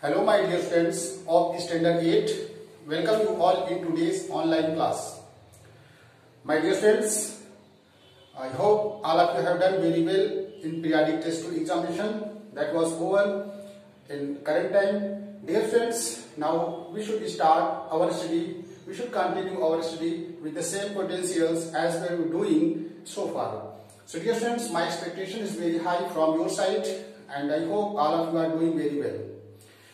Hello my dear friends of Standard 8. Welcome you all in today's online class. My dear friends, I hope all of you have done very well in periodic test 2 examination that was over in current time. Dear friends, now we should start our study. We should continue our study with the same potentials as we were doing so far. So dear friends, my expectation is very high from your side and I hope all of you are doing very well.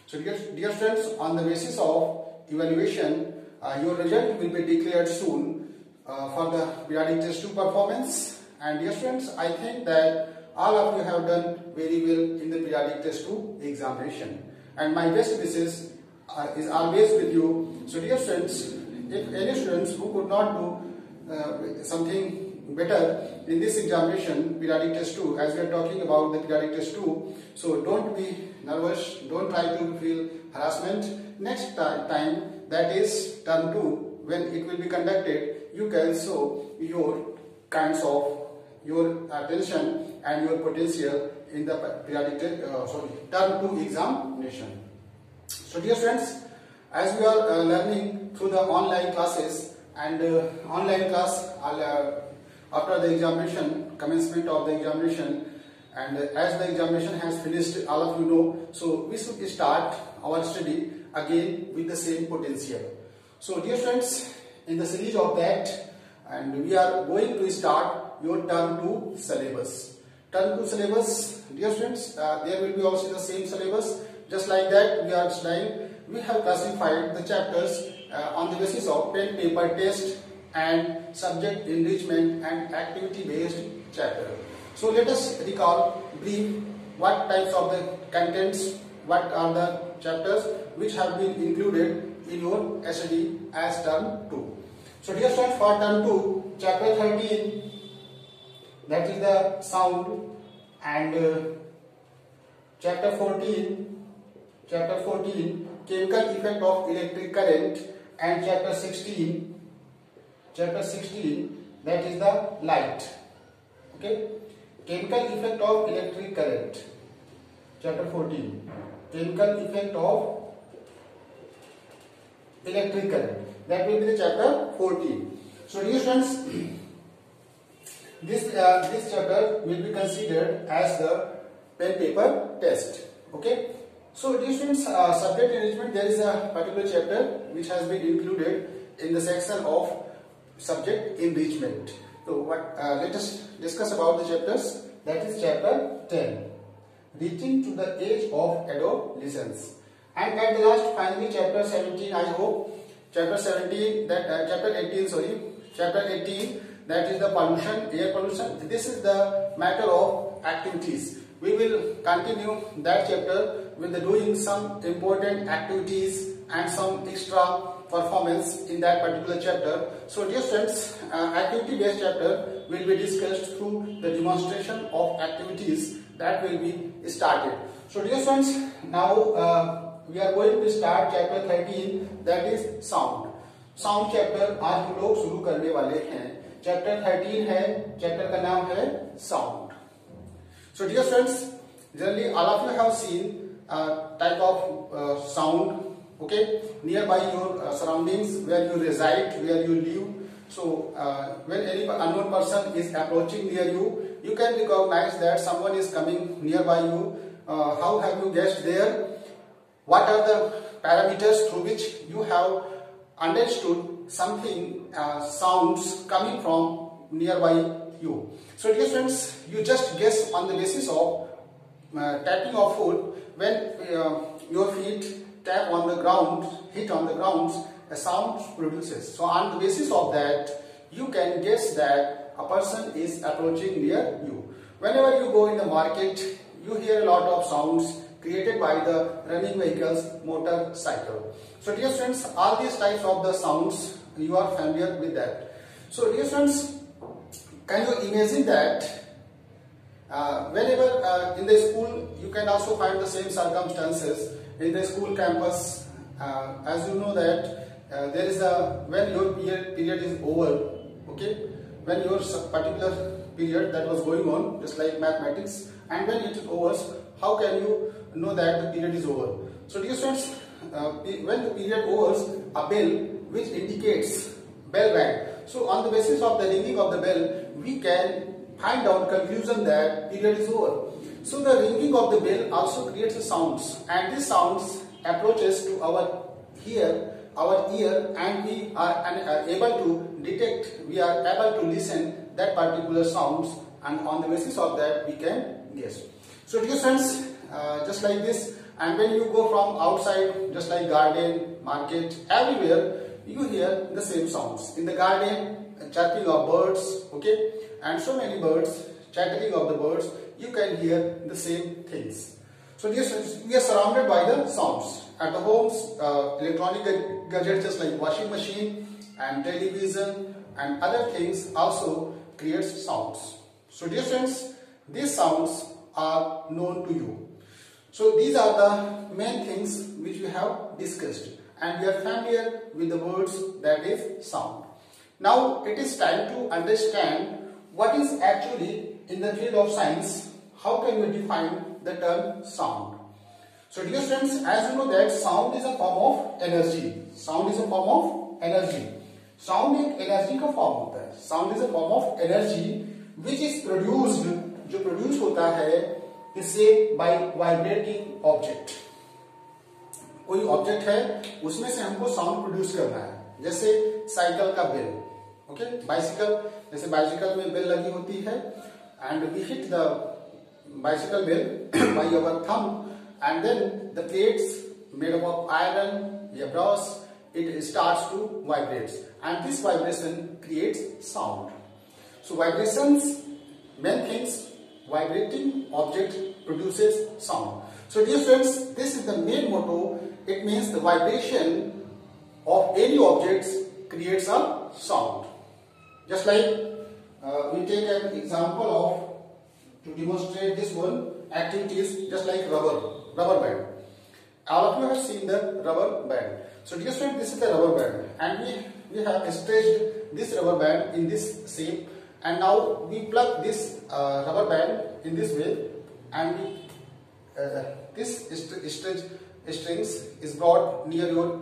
So dear friends, on the basis of evaluation, your result will be declared soon for the periodic test 2 performance. And dear friends, I think that all of you have done very well in the periodic test 2 examination. And my best wishes is always with you. So dear friends, if any students who could not do something better in this examination, periodic test 2, as we are talking about the periodic test 2, so don't be nervous, don't try to feel harassment. Next time, that is term 2, when it will be conducted, you can show your kinds of your attention and your potential in the periodic term 2 examination. So dear friends, as we are learning through the online classes and online class after the examination, commencement of the examination, and as the examination has finished, all of you know, so we should start our study again with the same potential. So dear friends, in the series of that, and we are going to start your term 2 syllabus. Term 2 syllabus, dear friends, there will be also the same syllabus. Just like that, we are studying. We have classified the chapters on the basis of pen paper test and subject enrichment and activity based chapter. So let us recall brief what types of the contents, what are the chapters which have been included in your study as term 2. So dear friends, for term 2, chapter 13, that is the sound, and chapter 14, chemical effect of electric current, and chapter 16, that is the light. Okay, chemical effect of electric current, chapter 14, chemical effect of electric current, that will be the chapter 14. So dear friends, this chapter will be considered as the pen paper test. Okay, so dear friends, subject enrichment, there is a particular chapter which has been included in the section of subject enrichment. So let us discuss about the chapters. That is chapter 10, reaching to the age of adolescence, and at the last finally chapter 17. I hope chapter 17, that chapter 18, that is the pollution, air pollution. This is the matter of activities. We will continue that chapter with doing some important activities and some extra performance in that particular chapter. So dear friends, activity based chapter will be discussed through the demonstration of activities that will be started. So dear friends, now we are going to start chapter 13, that is sound. Sound chapter आज हम लोग शुरू करने वाले हैं. Chapter 13 है, chapter का नाम है sound. So dear friends, generally all of you have seen type of sound, okay, nearby your surroundings, where you reside, where you live. So when any unknown person is approaching near you, you can recognize that someone is coming nearby you. How have you guessed there? What are the parameters through which you have understood something sounds coming from nearby you? So dear friends, you just guess on the basis of tapping of foot. When your feet tap on the ground, hit on the ground, a sound produces. So on the basis of that, you can guess that a person is approaching near you. Whenever you go in the market, you hear a lot of sounds created by the running vehicles, motorcycle. So dear friends, all these types of the sounds, you are familiar with that. So dear friends, can you imagine that whenever in the school, you can also find the same circumstances in the school campus. As you know that there is a, when your period is over, okay, when your particular period that was going on, just like mathematics, and when it is over, how can you know that the period is over. So dear students, when the period overs, a bell which indicates bell rang. So on the basis of the ringing of the bell, we can find out conclusion that period is over. So the ringing of the bell also creates a sounds, and these sounds approaches to our ear, and we are able to detect, we are able to listen that particular sounds, and on the basis of that we can guess. So dear students, just like this, and when you go from outside, just like garden, market, everywhere, you hear the same sounds. In the garden, chirping of birds, okay, and so many birds, chattering of the birds, you can hear the same things. So dear students, we are surrounded by the sounds. At the homes, electronic gadgets just like washing machine and television and other things also creates sounds. So dear students, these sounds are known to you. So these are the main things which we have discussed, and we are familiar with the words that is sound. Now it is time to understand what is actually in the field of science. How can we define the term sound? So dear students, as you know that sound is a form of energy. Sound is a form of energy. Sound एक energy का form होता है. Sound is a form of energy which is produced, जो produce होता है इससे by vibrating object. कोई object है, उसमें से हमको साउंड प्रोड्यूस करना है. जैसे साइकिल का बेल, ओके, बाइसिकल, जैसे बाइसिकल में बेल लगी होती है, and we hit the bicycle bell by our thumb, and then the plates made up of iron, a brass, it starts to vibrate, and this vibration creates sound. So vibrations, main things, vibrating object produces sound. So dear friends, this is the main motto. It means the vibration of any objects creates a sound. Just like we take an example of, to demonstrate this one activities, just like rubber band. All of you have seen the rubber band. So dear friends, this is the rubber band, and we have stretched this rubber band in this shape, and now we plug this rubber band in this way, and this strings is brought near your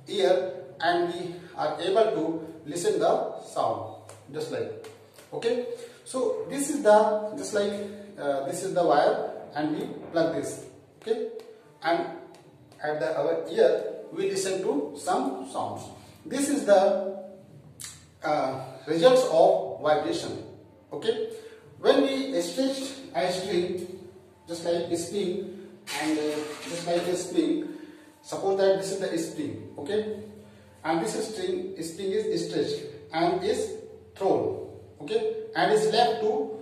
ear, and we are able to listen the sound, just like, okay. So this is the, just like this is the wire, and we plug this, okay, and at our ear we listen to some sounds. This is the results of vibration, okay. When we stretch a string, just like a spring, and just like a spring, suppose that this is the spring, okay, and this spring is stretched and is thrown, okay, and is left to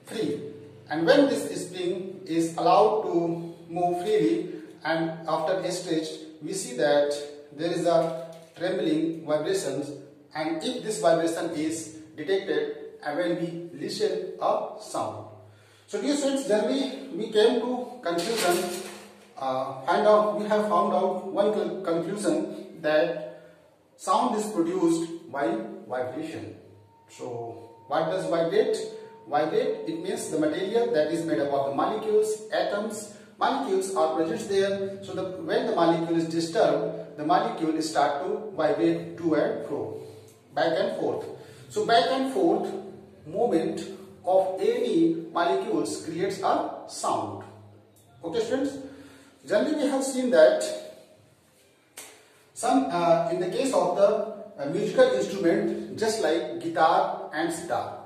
free, and when this spring is allowed to move freely, and after a stretch, we see that there is a trembling vibrations, and if this vibration is detected, and when we listen a sound. So dear students, generally we came to conclusion, we have found out one conclusion, that sound is produced by vibration. So what does vibrate? Vibrate, it means the material that is made up of the molecules, atoms. Molecules are present there. So when the molecule is disturbed, the molecule start to vibrate to and fro, back and forth. So back and forth movement of any molecules creates a sound. Okay students? Generally we have seen that some in the case of the musical instrument, just like guitar and sitar.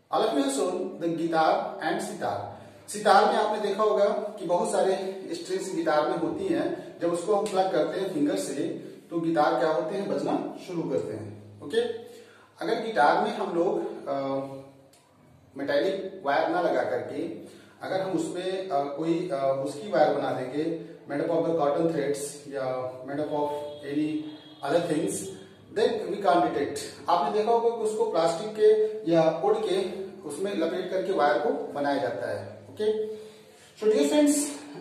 All of you have shown the guitar and sitar. Sitar में आपने देखा होगा कि बहुत सारे strings guitar में होती हैं. जब उसको हम प्लग करते हैं फिंगर से, तो गिटार क्या होते हैं, बजना शुरू करते हैं. ओके, अगर गिटार में हम लोग मेटालिक वायर ना लगा करके, अगर हम उसमें कोई उसकी वायर बना देंगे, made up of the cotton threads या made up of any other things, then we can't detect. आपने देखा होगा कि उसको प्लास्टिक के या वुड के उसमें लपेट करके वायर को बनाया जाता है. Okay, so dear friends,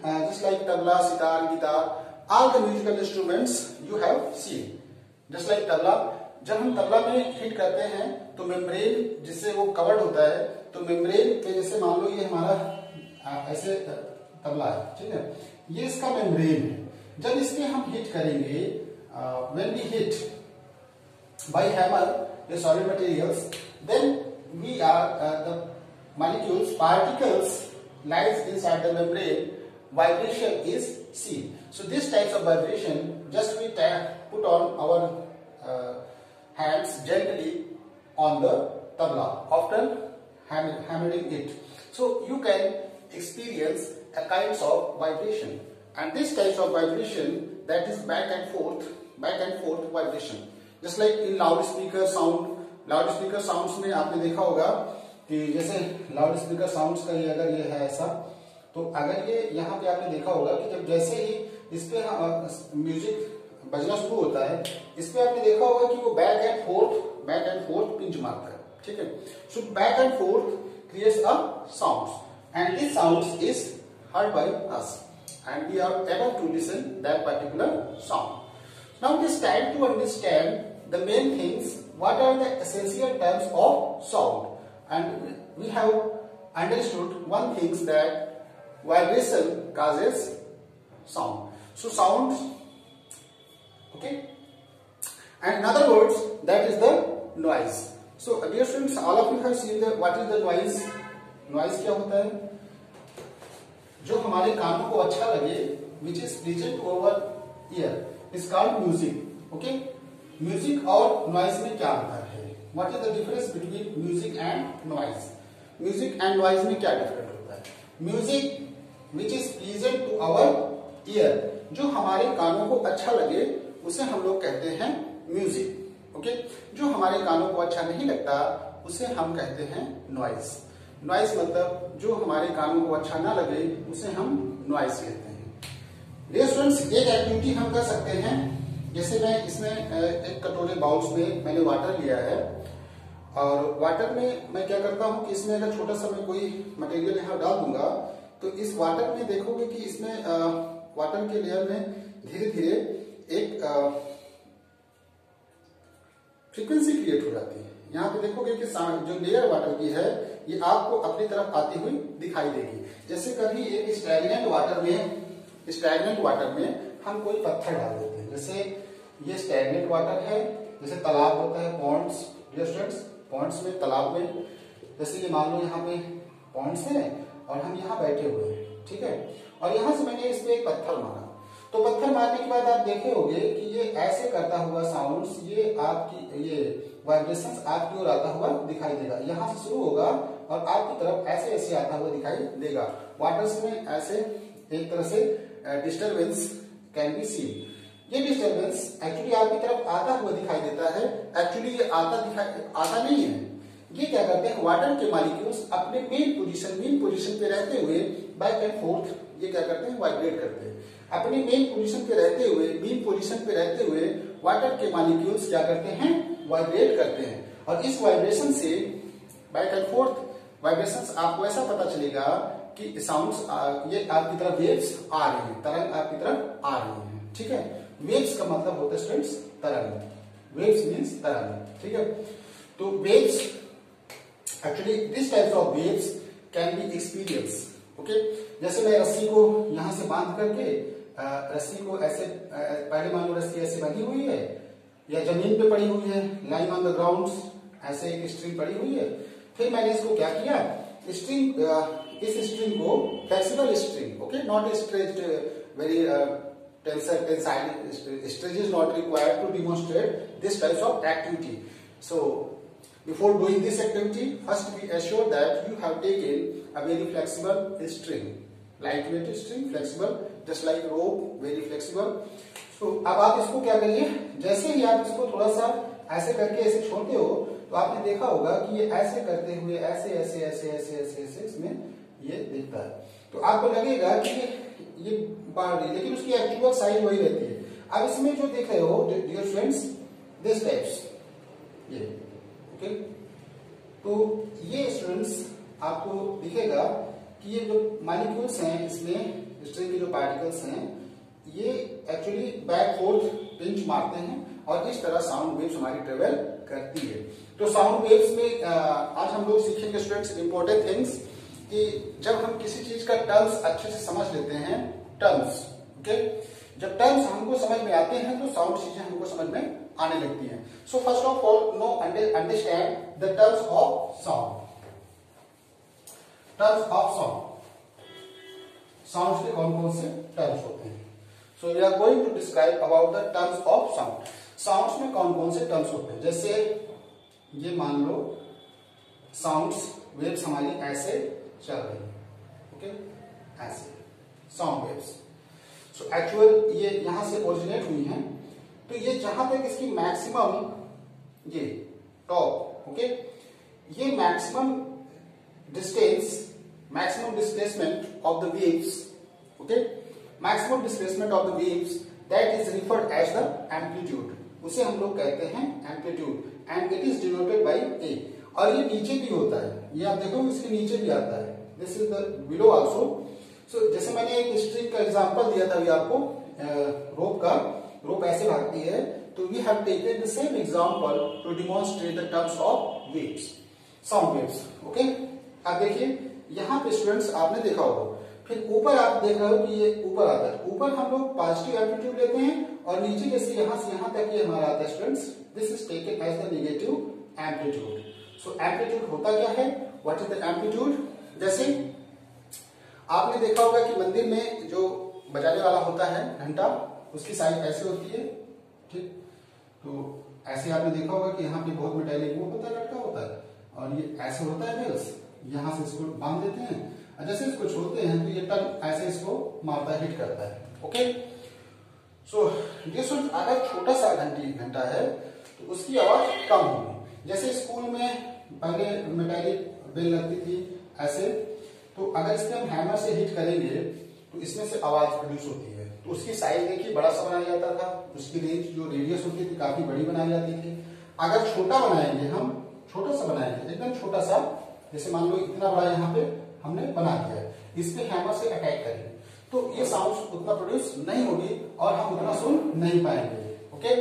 just like tabla, sitar, guitar, all the musical instruments you have seen. Just like tabla, जब हम तबला में हिट करते हैं तो मेम्ब्रेन जिससे वो कवर्ड होता है, तो मेम्ब्रेन पे जैसे मान लो ये हमारा ऐसे तबला है, ठीक है, ये इसका मेम्ब्रेन है। जब इसमें हम हिट करेंगे, when we hit by hammer the solid materials, then we are the molecules particles lies inside the membrane, vibration is seen. So this types of vibration, just we put on our hands gently on the tabla after hammering it, so you can experience a kinds of vibration, and this types of vibration, that is back and forth vibration, just like in loudspeaker sounds में आपने देखा होगा कि जैसे loud speaker sounds का ये अगर ये है ऐसा, तो अगर ये यहाँ पे आपने देखा होगा कि जब जैसे ही इस पे म्यूजिक बजना शुरू होता है, इस पे आपने देखा होगा कि वो बैक एंड फोर्थ पिंच मारता है, ठीक है। So back and fourth creates a sound, and this sound is heard by us, and we are able to listen that particular sound. Now it is time to understand the main things, what are the essential terms of sound. And we have understood one thing, that vibration causes sound. So sound, okay, and in other words, that is the noise. So dear students, all of you have seen the what is the noise. Noise क्या होता है? जो हमारे कानों को अच्छा लगे, which is pleasant to our ear, is called music. Okay, music और नॉइज में क्या अंतर है? What is the difference between music and noise? Music and noise में क्या डिफरेंट होता है? Music which is pleasant to our ear, जो हमारे कानों को अच्छा लगे, उसे हम लोग कहते हैं म्यूजिक। ओके, जो हमारे कानों को अच्छा नहीं लगता, उसे हम कहते हैं नॉइज। नॉइज मतलब जो हमारे कानों को अच्छा ना लगे, उसे हम नॉइज कहते हैं। डियर स्टूडेंट्स, एक एक्टिविटी हम कर सकते हैं, जैसे मैं इसमें एक कटोरे बाउल्स में मैंने वाटर लिया है, और वाटर में मैं क्या करता हूं कि इसमें अगर छोटा सा मैं कोई मटेरियल यहाँ डाल दूंगा, तो इस वाटर में देखोगे कि इसमें वाटर के लेयर में धीरे धीरे एक फ्रीक्वेंसी क्रिएट हो जाती है। यहाँ पे देखोगे कि जो लेयर वाटर की है, ये आपको अपनी तरफ आती हुई दिखाई देगी। जैसे कभी एक स्टैग्नेंट वाटर में हम कोई पत्थर डाल देते हैं, जैसे ये स्टैग्नेंट वाटर है, जैसे तालाब होता है, पॉन्ड्स, डियर स्टूडेंट्स, पॉन्ड्स में, तालाब में, जैसे ये मान लो यहाँ पे पॉन्ड्स है और हम यहाँ बैठे हुए हैं, ठीक है, और यहाँ से मैंने इस पे एक पत्थर मारा, तो पत्थर मारने के बाद आप देखे होंगे कि ये ऐसे करता हुआ साउंड्स, ये आपकी ये वाइब्रेशंस आपकी ओर आता हुआ दिखाई देगा। यहाँ से शुरू होगा और आपकी तरफ ऐसे ऐसे आता हुआ दिखाई देगा। वाटर्स में ऐसे एक तरह से डिस्टर्बेंस कैन बी सीन। ये डिस्टर्बेंस एक्चुअली आपकी तरफ आता हुआ दिखाई देता है, एक्चुअली ये आता नहीं है। ये क्या करते हैं, वाटर के मॉलिक्यूल्स अपने मेन पोजीशन पे रहते हुए बैक एंड फोर्थ ये क्या करते हैं, वाइब्रेट करते हैं। अपने मेन पोजीशन पे रहते हुए वाटर के मॉलिक्यूल्स क्या करते हैं, वाइब्रेट करते हैं, और इस वाइब्रेशन से बैक एंड फोर्थ वाइब्रेशंस आपको ऐसा पता चलेगा कि साउंड्स ये आपकी तरफ वेव्स आ रही हैं, तरंग आपकी तरफ आ रही हैं, ठीक है। वेव्स का मतलब होता है स्टूडेंट्स तरंग, वेव्स मींस तरंग, ठीक है। तो waves actually this types of waves can be experience. Okay, जैसे मैं रस्सी को यहां से बांध करके रस्सी को ऐसे, पहले मान लो रस्सी ऐसे बंधी हुई है या जमीन पे पड़ी हुई है, लाइंग ऑन द ग्राउंड, ऐसे एक स्ट्रिंग पड़ी हुई है, फिर मैंने इसको क्या किया, इस स्ट्रिंग को flexible string, okay, not stretched very tensile stretch is not required to demonstrate this types of activity. So before doing this activity, first be assured that you have taken a very flexible string, lightweight string, flexible, just like rope, very flexible. So अब आप इसको क्या करिए, जैसे ही आप इसको थोड़ा सा ऐसे करके ऐसे छोड़ते हो, तो आपने देखा होगा कि ये ऐसे करते हुए ऐसे ऐसे ऐसे ऐसे ऐसे ऐसे इसमें ये दिखता है। तो आपको लगेगा कि ये बढ़ रही है, लेकिन उसकी एक्चुअल साइज वही रहती है। अब इसमें जो देख रहे हो डियर फ्रेंड्स, दिस टाइप्स, ये ओके, तो ये स्टूडेंट्स आपको दिखेगा कि ये जो मॉलिक्यूल्स हैं, इसमें स्ट्रिंग के जो पार्टिकल्स हैं, ये एक्चुअली बैक फोर्थ पिंच मारते हैं, और इस तरह साउंड वेव्स हमारी ट्रेवल करती है। तो साउंड वेव्स में आज हम लोग सीखेंगे स्टूडेंट्स इंपॉर्टेंट थिंग्स, कि जब हम किसी चीज का टर्म्स अच्छे से समझ लेते हैं, टर्म्स, ओके, जब टर्म्स हमको समझ में आते हैं तो साउंड चीजें हमको समझ में आने लगती हैं। So first of all know understand the terms of sound. Terms of sound, sounds के कौन कौन से टर्म्स होते हैं। So we are going to describe about the terms of sound. Sounds में कौन कौन से टर्म्स होते हैं, जैसे ये मान लो साउंड्स वेव्स हमारी ऐसे चल रही है, ओके, ऐसे साउंड वेव्स। सो एक्चुअल ये यहां से ओरिजिनेट हुई हैं, तो ये जहां तक इसकी मैक्सिमम, ये टॉप, ओके, ये maximum distance, maximum displacement of the waves, okay, maximum displacement of the waves, that is referred as the amplitude, उसे हम लोग कहते हैं amplitude, and it is denoted by a। और ये नीचे भी होता है, ये आप देखो इसके नीचे भी आता है, this is the below also। so जैसे मैंने एक स्ट्रिंग का एग्जांपल दिया था अभी आपको, रोप का, रोप ऐसे भागती है, तो we have taken the same example to demonstrate the terms of waves, sound waves, okay। अब देखिए यहाँ पे स्टूडेंट्स आपने देखा होगा, फिर ऊपर आप देख रहे हो कि ये ऊपर आता है, ऊपर हम लोग पॉजिटिव एम्पलीट्यूड लेते हैं और नीचे जैसे यहाँ से यहाँ तक ये हमारा आता है students, this is taken as the negative amplitude. So amplitude होता क्या है, व्हाट इज द एम्पलीट्यूड। जैसे आपने देखा होगा कि मंदिर में जो बजाने वाला होता है घंटा, उसकी साइज ऐसे होती है, ठीक, तो ऐसे आपने देखा होगा कि यहाँ पे बहुत मेटालिक वो होता है, लटका होता है, और ये ऐसे होता है बेल्स, यहां से इसको बांध देते हैं, और जैसे इसको छोड़ते हैं तो ये टर्न ऐसे इसको मारता है, हिट करता है, ओके। सो अगर छोटा सा घंटा है तो उसकी आवाज कम होगी। जैसे स्कूल में पहले मेटालिक बेल लगती थी ऐसे, तो अगर इसके हम हैमर से हिट करेंगे तो इसमें से आवाज प्रोड्यूस होती है, तो उसकी साइज देखिए बड़ा सा बनाया जाता था, उसकी रेंज जो रेडियस होती थी काफी बड़ी बनाई जाती थी। अगर छोटा बनाएंगे हम, छोटा सा बनाएंगे, एकदम छोटा सा, जैसे मान लो इतना बड़ा यहाँ पे हमने बना दिया है, इस पे हैमर से अटैक करेंगे तो ये साउंड उतना प्रोड्यूस नहीं होगी और हम उतना सुन नहीं पाएंगे, ओके,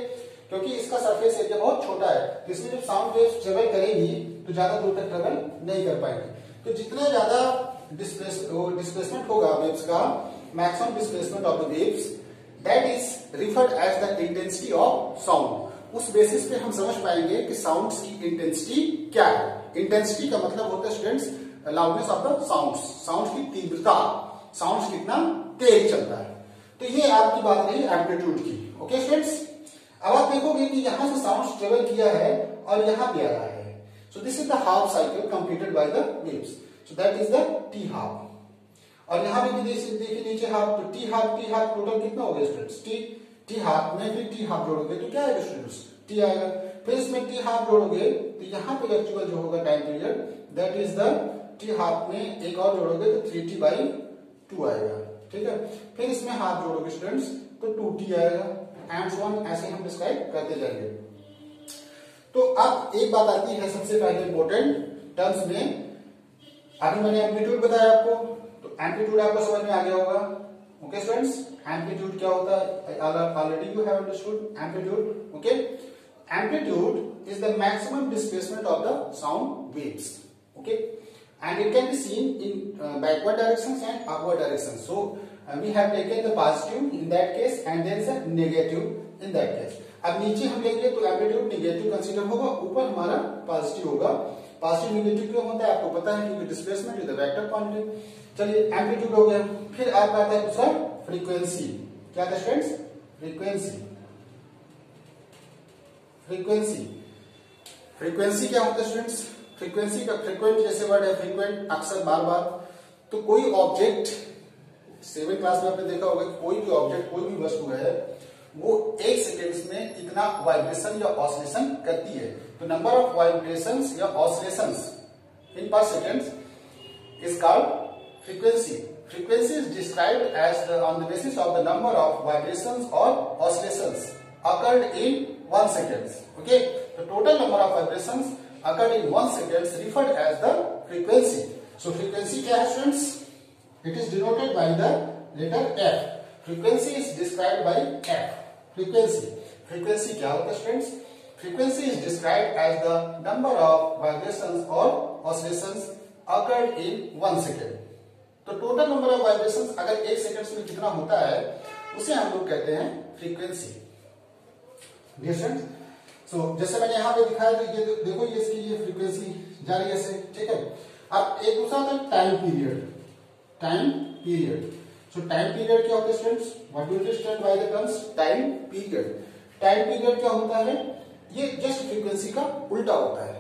क्योंकि इसका सरफेस एरिया बहुत छोटा है, तो इसमें जब साउंड वेव्स ट्रेवल करेंगी तो ज्यादा दूर तक ट्रेवल नहीं कर पाएंगे। तो जितना ज्यादा डिस्प्लेसमेंट होगा वेव्स का, maximum displacement of the waves, that is referred as the intensity of sound. उस बेसिस पे हम समझ पाएंगे कि साउंड्स की इंटेंसिटी क्या है। इंटेंसिटी का मतलब होता है students loudness of the sounds, sounds की तीव्रता, साउंड्स कितना तेज चलता है। तो ये आपकी बात रही एम्पलीट्यूड की, ओके स्टूडेंट्स। अब आप देखोगे कि यहां से साउंड्स ट्रेवल किया है और यहां पे आया है, so this is the half cycle completed by the waves, so that is the T half. और यहां पे भी देखिए नीचे हाफ, तो टी हाफ टोटल कितना हो गया स्टूडेंट्स, टी हाफ में फिर टी हाफ जोड़ोगे तो क्या आएगा स्टूडेंट्स, टी आएगा, फिर इसमें टी हाफ जोड़ोगे तो यहाँ पे एक्चुअल जो होगा time period, that is the T half में एक और जोड़ोगे तो 3t/2 आएगा, ठीक है, फिर इसमें हाफ जोड़ोगे स्टूडेंट्स तो 2t आएगा, एंड सो ऑन, ऐसे हम डिस्क्राइब करते जाएंगे। तो अब एक बात आती है सबसे पहले इंपॉर्टेंट टर्म्स में, अभी मैंने एम्पलीट्यूड बताया आपको, तो एम्पलीट्यूड आपको समझ में आ गया होगा, ओके स्टूडेंट्स। एम्पलीट्यूड क्या होता है, already you have understood amplitude, okay. Amplitude is the maximum displacement of the sound waves, okay, and it can be seen in backward directions and upward directions. So we have taken the positive in that case and there is a negative in that case. अब नीचे हम लेंगे तो amplitude negative consider होगा, ऊपर हमारा positive होगा। Positive negative क्यों होता है आपको पता है, क्योंकि displacement is the vector quantity. चलिए एम्पलीट्यूड हो गया, फिर आपका आता है दूसरा फ्रीक्वेंसी। क्या था स्टूडेंट्स, फ्रीक्वेंसी। फ्रीक्वेंसी, फ्रीक्वेंसी क्या होता है स्टूडेंट्स, फ्रीक्वेंसी का फ्रीक्वेंट जैसे वर्ड है, फ्रीक्वेंट अक्सर बार बार, तो कोई ऑब्जेक्ट 7th क्लास में आपने देखा होगा कि कोई भी ऑब्जेक्ट, कोई भी वस्तु है, वो 1 सेकेंड्स में इतना वाइब्रेशन या ऑसिलेशन करती है। तो नंबर ऑफ वाइब्रेशंस या ऑसिलेशंस इन पर second is called frequency. Frequency is described as on the basis of the number of vibrations or oscillations occurred in 1 second. Okay, the total number of vibrations occurred in 1 second is referred as the frequency. So frequency क्या है students? It is denoted by the letter F. Frequency is described by F. Frequency. Frequency क्या होता है students? Frequency is described as the number of vibrations or oscillations occurred in 1 second. तो total number of vibrations अगर 1 second में कितना होता है उसे हम लोग कहते हैं फ्रीक्वेंसी। डियर स्टूडेंट्स, सो जैसे मैंने यहाँ पे दिखाया तो ये देखो ये इसकी ये फ्रीक्वेंसी जा रही है ऐसे, ठीक है। अब एक दूसरा था टाइम पीरियड। टाइम पीरियड, सो टाइम पीरियड क्या होता है students? What do you understand by the terms time period? Time period क्या होता है? ये जस्ट फ्रीक्वेंसी का उल्टा होता है।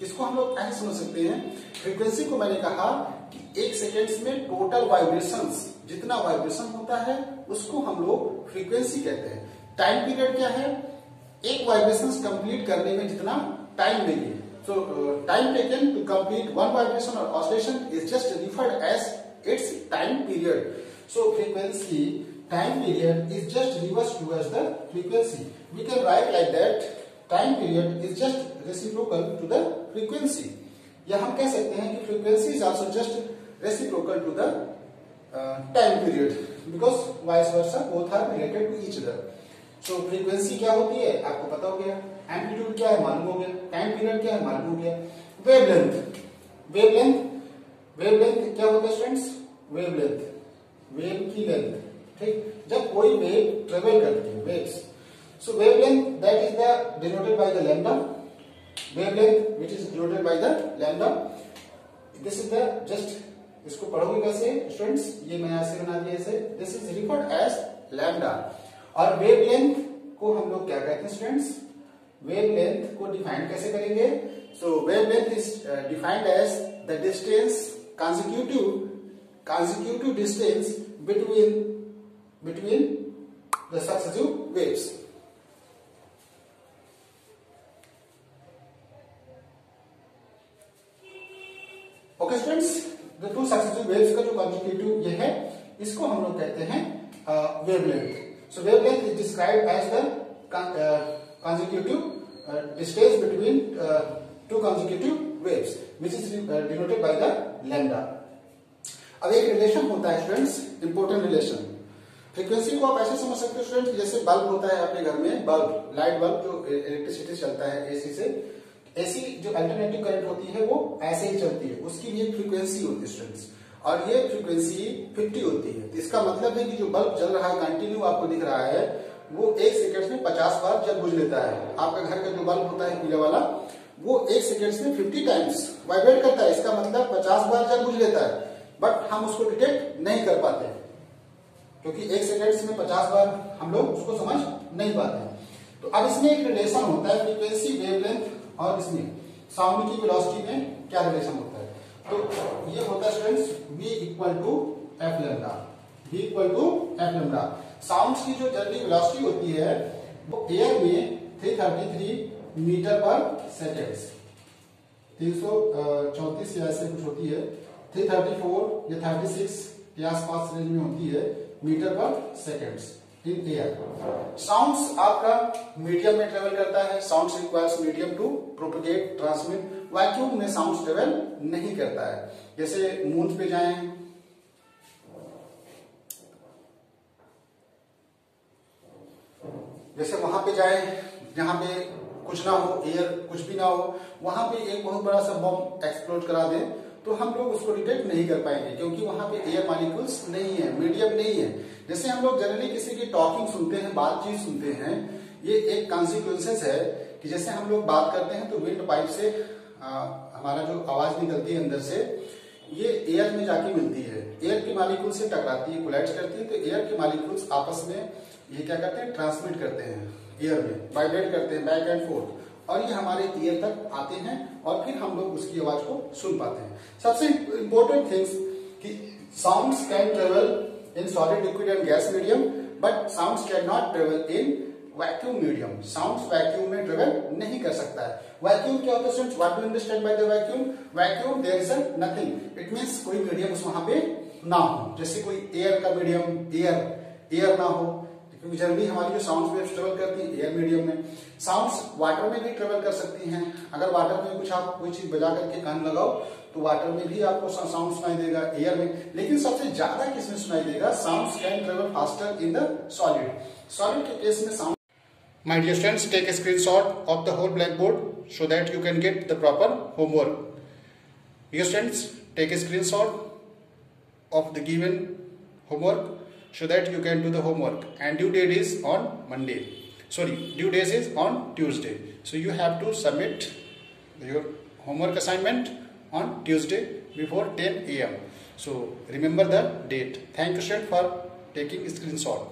इसको हम लोग ऐसे समझ सकते हैं, फ्रीक्वेंसी को मैंने कहा कि 1 सेकेंड्स में टोटल वाइब्रेशंस जितना वाइब्रेशन होता है उसको हम लोग फ्रीक्वेंसी कहते हैं। टाइम पीरियड क्या है? एक वाइब्रेशंस कंप्लीट करने में जितना टाइम लेगी। So time taken to complete one vibration और oscillation is just referred as its time period. So frequency time period is just reverse towards the frequency. We can write like that time period is just reciprocal to the frequency. या हम कह सकते हैं कि frequency is also just reciprocal to the time period because vice versa both are related to each other. So frequency क्या होती है आपको पता हो गया, एम्पलीट्यूड क्या है मालूम हो गया, टाइम पीरियड क्या है मालूम हो गया। वेवलेंथ, वेवलेंथ क्या होता है स्टूडेंट्स? वेवलेंथ, वेव की लेंथ, ठीक। जब कोई वेव ट्रेवल करती है, waves, so wavelength that is the denoted by the lambda, wavelength which is denoted by the lambda, this is the just इसको पढ़ोगे कैसे स्टूडेंट्स? ये मैं ऐसे बना दिया ऐसे, this is referred as lambda। और wavelength को हम लोग क्या कहते हैं स्टूडेंट्स? wavelength को डिफाइन कैसे करेंगे? so wavelength is defined as the distance consecutive distance between the successive waves। Okay students, the two successive waves का जो कंसेक्यूटिव ये है इसको हम लोग कहते हैं wavelength. So wavelength is described as the consecutive distance between two consecutive waves which is denoted by the lambda. अब एक रिलेशन होता है स्टूडेंट्स, इंपॉर्टेंट रिलेशन। फ्रीक्वेंसी को आप ऐसे समझ सकते हो स्टूडेंट्स, जैसे बल्ब होता है अपने घर में, बल्ब, लाइट बल्ब जो इलेक्ट्रिसिटी चलता है एसी से, ऐसी जो अल्टरनेटिव करंट होती है वो ऐसे ही चलती है, उसकी भी एक फ्रीक्वेंसी होती है स्टूडेंट्स, और ये फ्रीक्वेंसी 50 होती है। तो इसका मतलब है कि जो बल्ब जल रहा है कंटिन्यू आपको दिख रहा है वो 1 सेकेंड में 50 बार जल बुझ लेता है। आपका घर का जो बल्ब होता है पीला वाला वो 1 सेकेंड में 50 टाइम्स वाइब्रेट करता है, इसका मतलब 50 बार जल बुझ लेता है, बट हम उसको डिटेक्ट नहीं कर पाते क्योंकि 1 सेकेंड में 50 बार हम लोग उसको समझ नहीं पाते। तो अब इसमें एक रिलेशन होता है फ्रीक्वेंसी, वेवलेंथ और इसमें साउंड की वेलोसिटी में क्या रिलेशन होता है? तो ये होता है students v equal to F lambda, v equal to F lambda. Sound की जो जनरली वेलोसिटी होती है वो एयर में 333 मीटर पर सेकेंड, 334 या ऐसे कुछ होती है, 334 या 36 के आसपास रेंज में होती है मीटर पर सेकेंड्स इन एयर। साउंड्स आपका मीडियम में ट्रेवल करता है, sounds requires medium to propagate transmit. Vacuum में साउंड्स ट्रेवल नहीं करता है। जैसे मून पे जाएं, जैसे वहां पे जाएं जहां पे कुछ ना हो, एयर कुछ भी ना हो, वहां पे एक बहुत बड़ा सा बम एक्सप्लोड करा दे तो हम लोग उसको डिटेक्ट नहीं कर पाएंगे क्योंकि वहां पे एयर मॉलिक्यूल्स नहीं है, मीडियम नहीं है। जैसे हम लोग जनरली किसी की टॉकिंग सुनते हैं, बातचीत सुनते हैं, ये एक कॉन्सिक्वेंसेस है कि जैसे हम लोग बात करते हैं तो विंड पाइप से हमारा जो आवाज निकलती है अंदर से ये एयर में जाके मिलती है, एयर की मॉलिक्यूल से टकराती है, कोलाइड करती है, तो एयर के मॉलिक्यूल्स आपस में ये क्या करते हैं, ट्रांसमिट करते हैं एयर में, वाइब्रेट करते हैं बैक एंड फोर्थ, और ये हमारे ईयर तक आते हैं और फिर हम लोग उसकी आवाज को सुन पाते हैं। सबसे इंपॉर्टेंट थिंग्स कि sounds can travel in solid, liquid and gas medium, but sounds can not travel in vacuum medium. Sounds vacuum में ट्रेवल नहीं कर सकता है। वैक्यूम क्या होता है students? What do understand by the vacuum? Vacuum there is nothing, it means कोई medium उस वहां पे ना हो। जैसे कोई एयर का मीडियम, एयर ना हो, क्योंकि जनरली हमारी जो साउंड्स वेव्स ट्रेवल करती है एयर मीडियम में। साउंड्स वाटर में भी ट्रेवल कर सकती हैं। अगर वाटर में कुछ आप कोई चीज बजा करके कान लगाओ तो वाटर में भी आपको साउंड सुनाई देगा, एयर में। लेकिन सबसे ज्यादा किसमें सुनाई देगा? Sounds can travel faster in the solid. Solid के केस में sound. My dear students, take a screenshot of the whole blackboard so that you can get the proper homework. Dear students, take a screenshot of the given homework so that you can do the homework, and due date is on Monday. Sorry, due date is on Tuesday. So you have to submit your homework assignment on Tuesday before 10 AM. So remember the date. Thank you, student, for taking a screenshot.